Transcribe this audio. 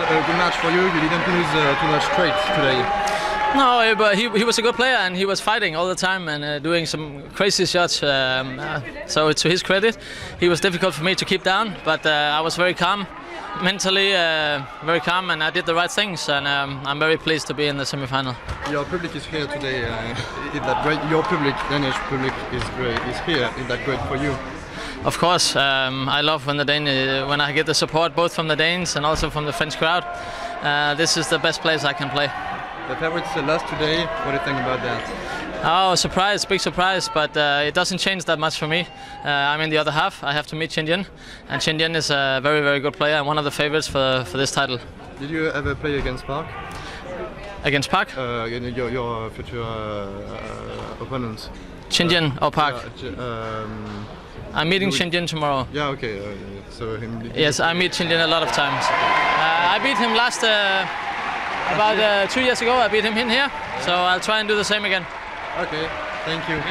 a good match for you. You didn't lose too much straight today. No, but he was a good player and he was fighting all the time and doing some crazy shots. So to his credit, he was difficult for me to keep down, but I was very calm, mentally very calm, and I did the right things. And I'm very pleased to be in the semi-final. Your public is here today. Is that great? Your public, Danish public, is great. Is here. Is that great for you? Of course, I love when when I get the support both from the Danes and also from the French crowd. This is the best place I can play. The favorites lost today. What do you think about that? Oh, surprise, big surprise, but it doesn't change that much for me. I'm in the other half. I have to meet Chen Jin, and Chen Jin is a very, very good player and one of the favorites for this title. Did you ever play against Park? Against Park? Your future opponents. Chen Jin or Park? I'm meeting Chen Jin tomorrow. Yeah, okay. So him. Yes, I meet Chen Jin a lot of times. I beat him about 2 years ago. I beat him in here, so I'll try and do the same again. Okay, thank you.